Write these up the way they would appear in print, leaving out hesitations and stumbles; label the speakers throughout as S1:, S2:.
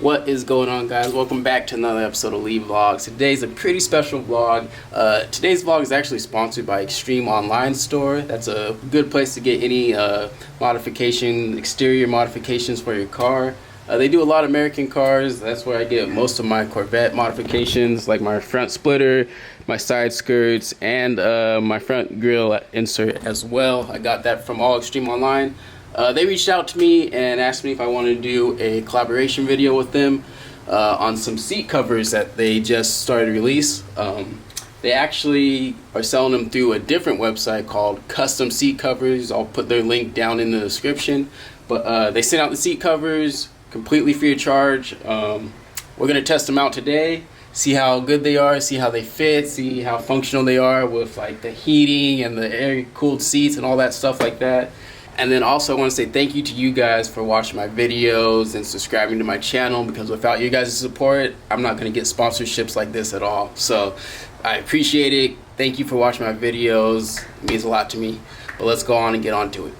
S1: What is going on, guys? Welcome back to another episode of Lee Vlogs. Today's a pretty special vlog. Today's vlog is actually sponsored by Extreme Online Store. That's a good place to get any exterior modifications for your car. They do a lot of American cars. That's where I get most of my Corvette modifications, like my front splitter, my side skirts, and my front grille insert as well. I got that from all Extreme Online. They reached out to me and asked me if I wanted to do a collaboration video with them on some seat covers that they just started to release. They actually are selling them through a different website called Custom Seat Covers. I'll put their link down in the description. But they sent out the seat covers completely free of charge. We're going to test them out today, see how good they are, see how they fit, see how functional they are with like the heating and the air-cooled seats and all that stuff like that. And then also I want to say thank you to you guys for watching my videos and subscribing to my channel, because without you guys' support, I'm not going to get sponsorships like this at all. So I appreciate it. Thank you for watching my videos. It means a lot to me. But let's go on and get on to it.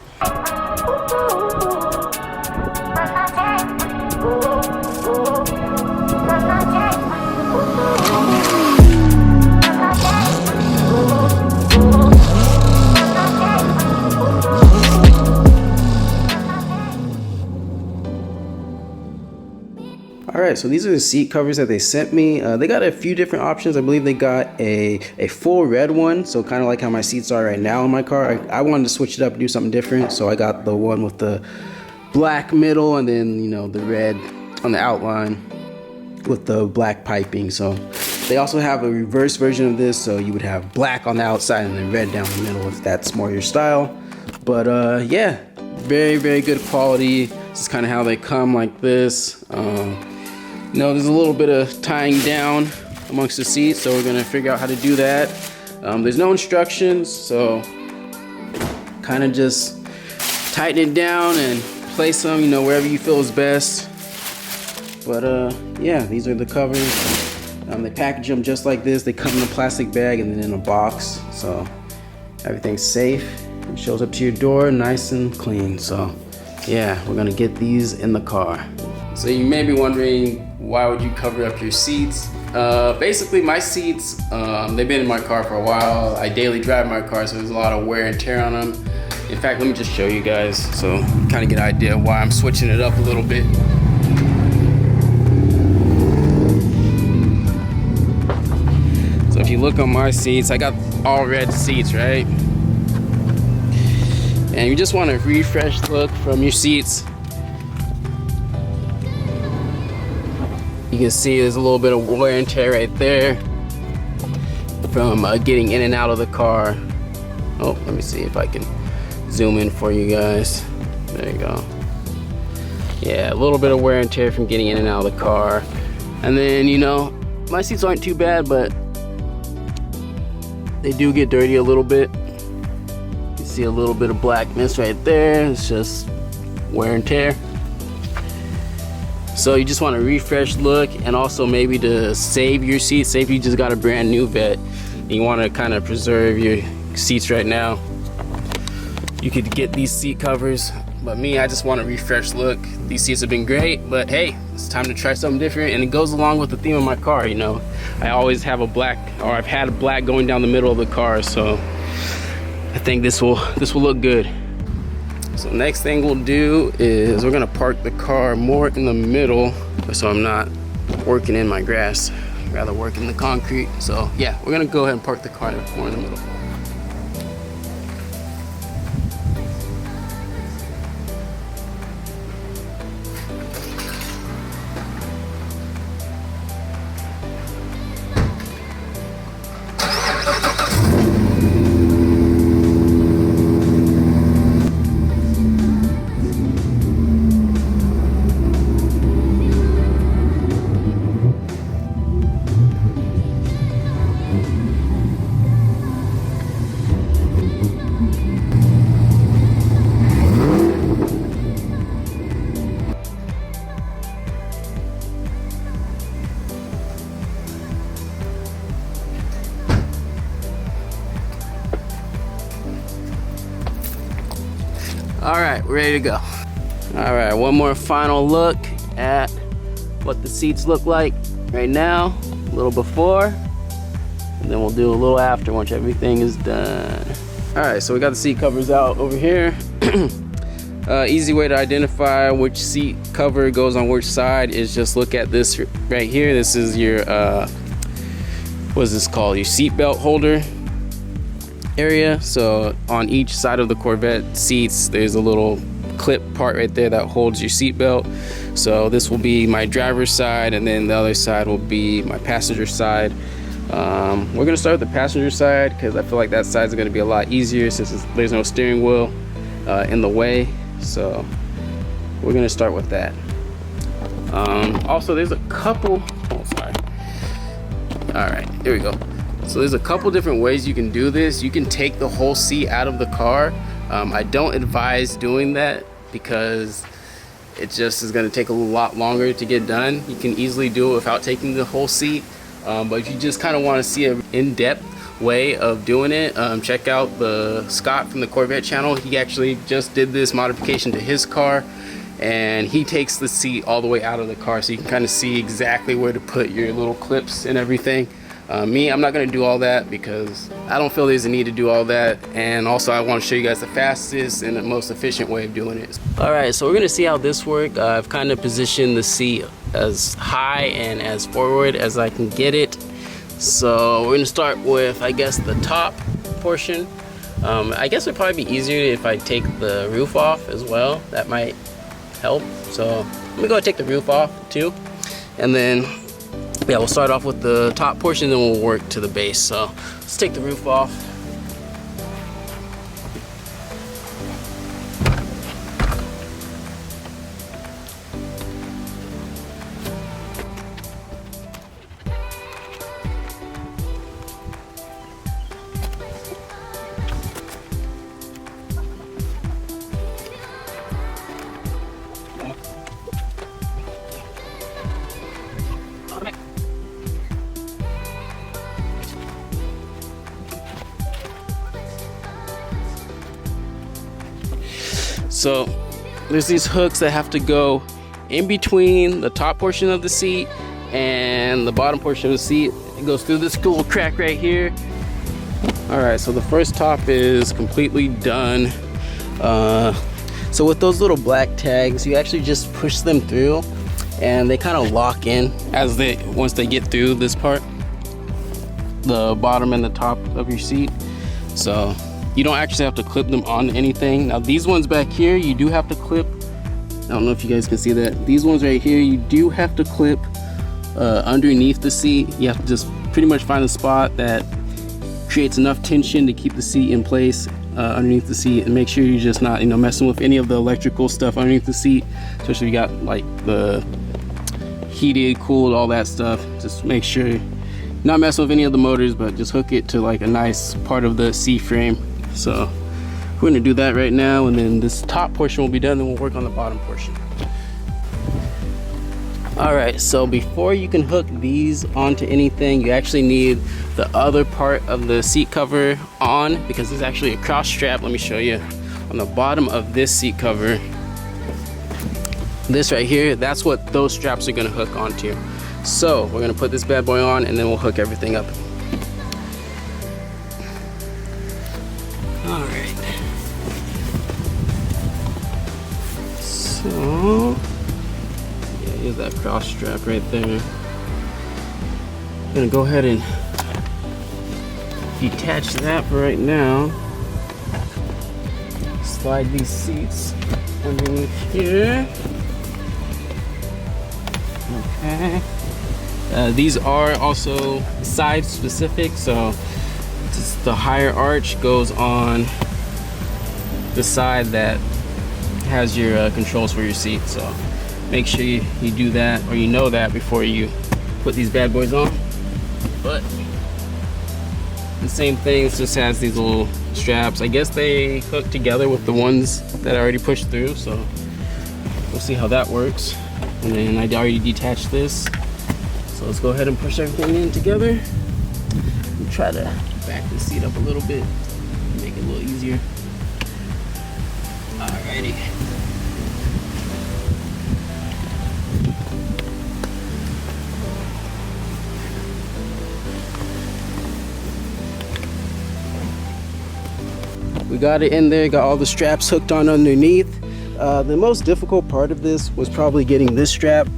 S1: Alright, so these are the seat covers that they sent me. They got a few different options. I believe they got a full red one, so kind of like how my seats are right now in my car. I wanted to switch it up and do something different, so I got the one with the black middle and then, you know, the red on the outline with the black piping. So they also have a reverse version of this, so you would have black on the outside and then red down the middle if that's more your style. But yeah, very, very good quality. This is kind of how they come, like this. You know, there's a little bit of tying down amongst the seats, so we're gonna figure out how to do that. There's no instructions, so kind of just tighten it down and place them, you know, wherever you feel is best. But yeah, these are the covers. They package them just like this. They come in a plastic bag and then in a box, so everything's safe. It shows up to your door nice and clean. So yeah, we're gonna get these in the car. So you may be wondering, why would you cover up your seats? Basically, my seats, they've been in my car for a while. I daily drive my car, so there's a lot of wear and tear on them. In fact, let me just show you guys so you kind of get an idea of why I'm switching it up a little bit. So if you look on my seats, I got all red seats, right? And you just want a refresh look from your seats. You can see there's a little bit of wear and tear right there from getting in and out of the car. Oh, let me see if I can zoom in for you guys. There you go. Yeah, a little bit of wear and tear from getting in and out of the car. And then, you know, my seats aren't too bad, but they do get dirty a little bit. You see a little bit of blackness right there. It's just wear and tear. So you just want a refresh look, and also maybe to save your seats. Say if you just got a brand new vet and you want to kind of preserve your seats right now, you could get these seat covers. But me, I just want a refresh look. These seats have been great, but hey, it's time to try something different, and it goes along with the theme of my car. You know, I always have a black, or I've had a black going down the middle of the car, so I think this will look good. So next thing we'll do is we're gonna park the car more in the middle, so I'm not working in my grass, rather work in the concrete. So yeah, we're gonna go ahead and park the car more in the middle. All right, we're ready to go. All right, one more final look at what the seats look like right now, a little before, and then we'll do a little after once everything is done. All right, so we got the seat covers out over here. Easy way to identify which seat cover goes on which side is just look at this right here. This is your what is this called? Your seat belt holder area. So on each side of the Corvette seats, there's a little clip part right there that holds your seat belt. So this will be my driver's side, and then the other side will be my passenger side. We're gonna start with the passenger side because I feel like that side is gonna be a lot easier since there's no steering wheel in the way. So we're gonna start with that. Also, there's a couple. Oh, sorry. All right, there we go. So there's a couple different ways you can do this. You can take the whole seat out of the car. I don't advise doing that because it just is going to take a lot longer to get done. You can easily do it without taking the whole seat. But if you just kind of want to see an in-depth way of doing it, check out the Scott from the Corvette channel. He actually just did this modification to his car, and he takes the seat all the way out of the car, so you can kind of see exactly where to put your little clips and everything. I'm not going to do all that because I don't feel there's a need to do all that, and also I want to show you guys the fastest and the most efficient way of doing it. Alright, so we're going to see how this works. I've kind of positioned the seat as high and as forward as I can get it. So we're going to start with, I guess, the top portion. I guess it'd probably be easier if I take the roof off as well. That might help. So I'm going to go and take the roof off too, and then yeah, we'll start off with the top portion, then we'll work to the base. So let's take the roof off. So there's these hooks that have to go in between the top portion of the seat and the bottom portion of the seat. It goes through this little crack right here. All right, so the first top is completely done. So with those little black tags, you actually just push them through and they kind of lock in once they get through this part, the bottom and the top of your seat. So you don't actually have to clip them on anything. Now these ones back here, you do have to clip. I don't know if you guys can see that. These ones right here, you do have to clip underneath the seat. You have to just pretty much find a spot that creates enough tension to keep the seat in place underneath the seat, and make sure you're just not, messing with any of the electrical stuff underneath the seat, especially if you got like the heated, cooled, all that stuff. Just make sure you're not messing with any of the motors, but just hook it to like a nice part of the seat frame. So we're going to do that right now, and then this top portion will be done, then we'll work on the bottom portion. Alright, so before you can hook these onto anything, you actually need the other part of the seat cover on, because there's actually a cross strap. Let me show you. On the bottom of this seat cover, this right here, that's what those straps are going to hook onto. So we're going to put this bad boy on, and then we'll hook everything up. Alright. So yeah, here's that cross strap right there. I'm gonna go ahead and detach that for right now. Slide these seats underneath here. Okay. These are also side specific, so just the higher arch goes on the side that has your controls for your seat. So make sure you do that, or you know that before you put these bad boys on. But the same thing, it just has these little straps. I guess they hook together with the ones that I already pushed through, so we'll see how that works. And then I already detached this, so let's go ahead and push everything in together and try to back the seat up a little bit, make it a little easier. Alrighty. got it in there, got all the straps hooked on underneath. The most difficult part of this was probably getting this strap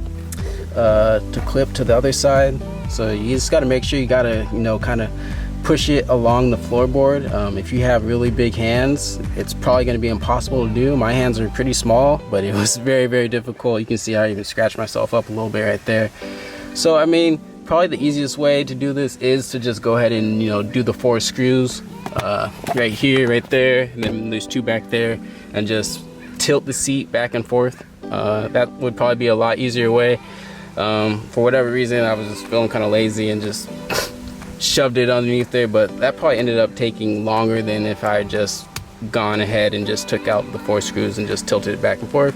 S1: to clip to the other side. So you just got to make sure you got to, you know, kind of push it along the floorboard. If you have really big hands, it's probably going to be impossible to do. My hands are pretty small, but it was very, very difficult. You can see I even scratched myself up a little bit right there. So I mean, probably the easiest way to do this is to just go ahead and, you know, do the 4 screws right here, right there, and then there's 2 back there, and just tilt the seat back and forth. That would probably be a lot easier way. For whatever reason, I was just feeling kind of lazy and just shoved it underneath there, but that probably ended up taking longer than if I had just gone ahead and just took out the 4 screws and just tilted it back and forth.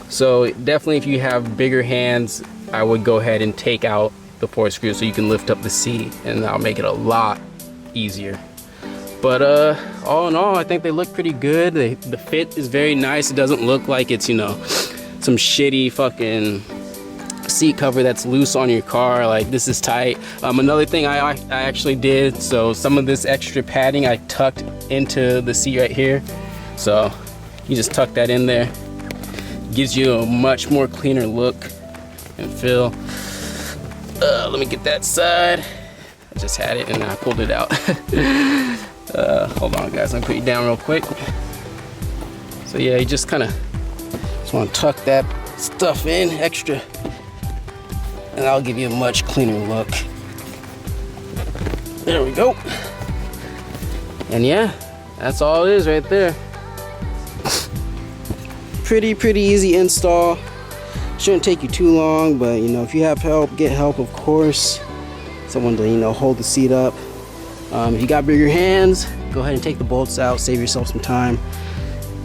S1: So definitely, if you have bigger hands, I would go ahead and take out the 4 screws so you can lift up the seat, and that'll make it a lot easier. But all in all, I think they look pretty good. The fit is very nice. It doesn't look like it's, you know, some shitty fucking seat cover that's loose on your car. Like, this is tight. Another thing I actually did, so some of this extra padding I tucked into the seat right here. So you just tuck that in there. Gives you a much more cleaner look and feel. Let me get that side. I just had it and I pulled it out. Hold on guys, let me put you down real quick. So yeah, you just kind of want to tuck that stuff in extra, and that'll give you a much cleaner look. There we go. And yeah, that's all it is right there. Pretty easy install. Shouldn't take you too long, but you know, if you have help, get help, of course. Someone to, you know, hold the seat up. If you got bigger hands, go ahead and take the bolts out, save yourself some time.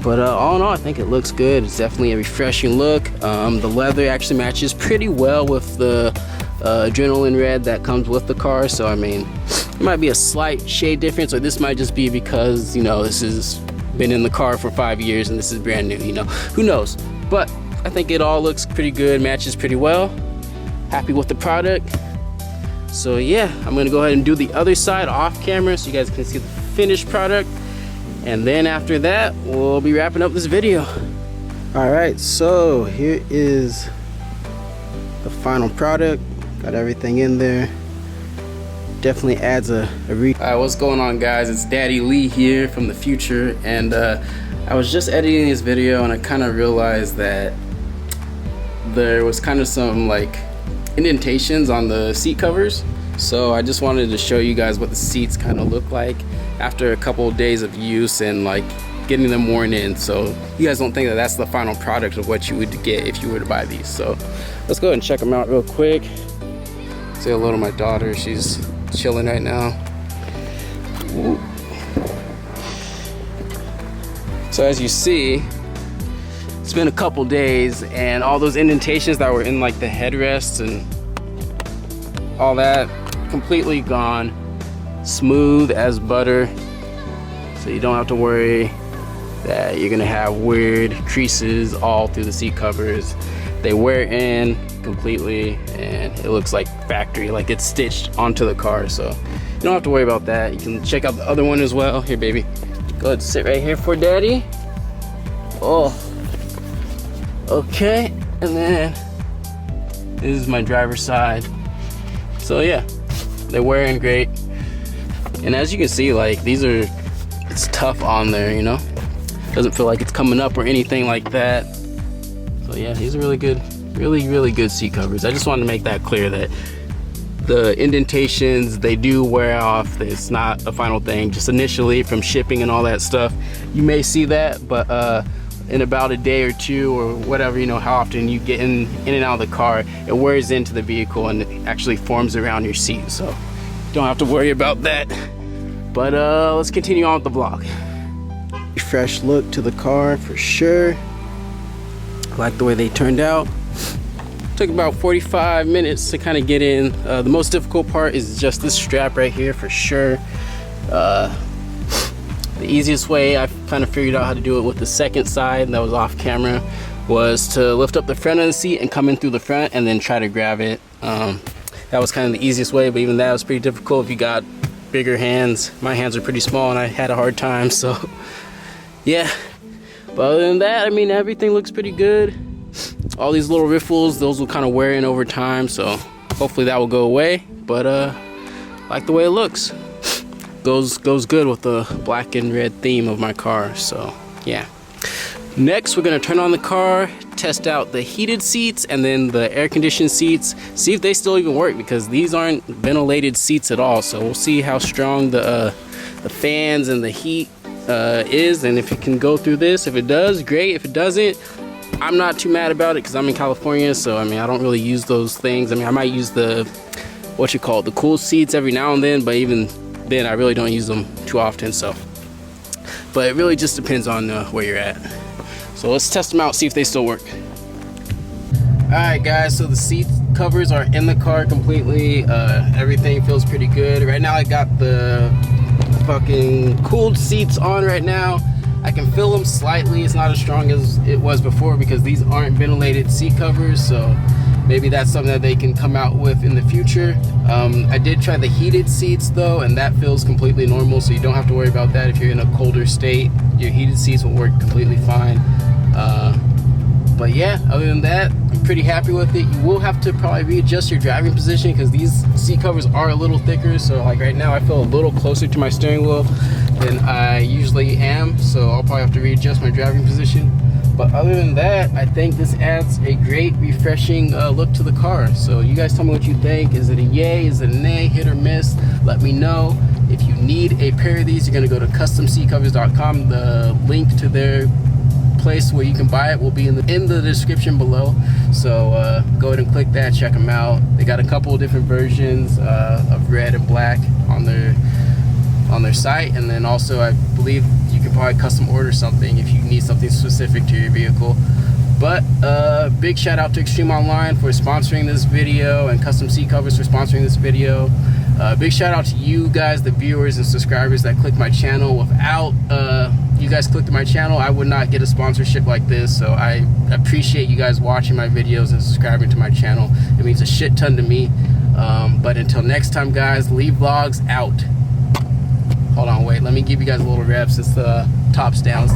S1: But all in all, I think it looks good. It's definitely a refreshing look. The leather actually matches pretty well with the adrenaline red that comes with the car. So I mean, it might be a slight shade difference, or this might just be because, you know, this has been in the car for 5 years and this is brand new, you know, who knows. But I think it all looks pretty good, matches pretty well. Happy with the product. So yeah, I'm gonna go ahead and do the other side off camera so you guys can see the finished product. And then after that, we'll be wrapping up this video. All right, so here is the final product. Got everything in there. Definitely adds a Alright, what's going on guys? It's Daddy Lee here from the future, and I was just editing this video and I kind of realized that there was kind of some like indentations on the seat covers. So I just wanted to show you guys what the seats kind of look like after a couple of days of use and like getting them worn in, so you guys don't think that that's the final product of what you would get if you were to buy these. So let's go ahead and check them out real quick. Say hello to my daughter, she's chilling right now. Ooh. So as you see, it's been a couple days, and all those indentations that were in like the headrests and all that, completely gone. Smooth as butter, so you don't have to worry that you're gonna have weird creases all through the seat covers. They wear in completely and it looks like factory, like it's stitched onto the car, so you don't have to worry about that. You can check out the other one as well. Here baby, go ahead and sit right here for daddy. Oh, okay. And then this is my driver's side. So yeah, they're wearing great. And as you can see, like, these are, it's tough on there, you know? Doesn't feel like it's coming up or anything like that. So yeah, these are really good, really good seat covers. I just wanted to make that clear that the indentations, they do wear off. It's not a final thing. Just initially from shipping and all that stuff, you may see that, but in about a day or two or whatever, you know, how often you get in and out of the car, it wears into the vehicle and it actually forms around your seat. So don't have to worry about that. But let's continue on with the vlog. Fresh look to the car for sure. I like the way they turned out. Took about 45 minutes to kind of get in. The most difficult part is just this strap right here for sure. The easiest way I kind of figured out how to do it with the second side that was off camera was to lift up the front of the seat and come in through the front and then try to grab it. That was kind of the easiest way, but even that was pretty difficult if you got bigger hands. My hands are pretty small and I had a hard time, so yeah. But other than that, I mean, everything looks pretty good. All these little riffles, those will kind of wear in over time, so hopefully that will go away. But like the way it looks. Goes good with the black and red theme of my car, so yeah. Next, we're gonna turn on the car, test out the heated seats and then the air conditioned seats, see if they still even work, because these aren't ventilated seats at all. So we'll see how strong the fans and the heat is, and if it can go through this. If it does, great. If it doesn't, I'm not too mad about it, because I'm in California, so I mean, I don't really use those things. I mean, I might use the the cool seats every now and then, but even then I really don't use them too often. So, but it really just depends on where you're at. So let's test them out, see if they still work. Alright guys, so the seat covers are in the car completely. Everything feels pretty good. Right now I got the fucking cooled seats on right now. I can feel them slightly. It's not as strong as it was before because these aren't ventilated seat covers, so maybe that's something that they can come out with in the future. I did try the heated seats though, and that feels completely normal, so you don't have to worry about that. If you're in a colder state, your heated seats will work completely fine. But yeah, other than that, I'm pretty happy with it. You will have to probably readjust your driving position because these seat covers are a little thicker. So like right now I feel a little closer to my steering wheel than I usually am, so I'll probably have to readjust my driving position. But other than that, I think this adds a great refreshing look to the car. So you guys tell me what you think. Is it a yay? Is it a nay? Hit or miss? Let me know. If you need a pair of these, you're going to go to customseatcovers.com. The link to their place where you can buy it will be in the description below. So go ahead and click that, check them out. They got a couple of different versions of red and black on their site, and then also I believe you can probably custom order something if you need something specific to your vehicle. But big shout out to Extreme Online for sponsoring this video, and Custom Seat Covers for sponsoring this video. Big shout out to you guys, the viewers and subscribers that click my channel. Without you guys clicking my channel, I would not get a sponsorship like this, so I appreciate you guys watching my videos and subscribing to my channel. It means a shit ton to me. But until next time guys, Leave Vlogs out. Hold on, wait, let me give you guys a little rev since the top's down.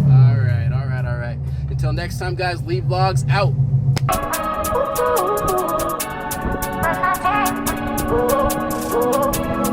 S1: Alright. Until next time guys, Leave Vlogs out.
S2: Ooh,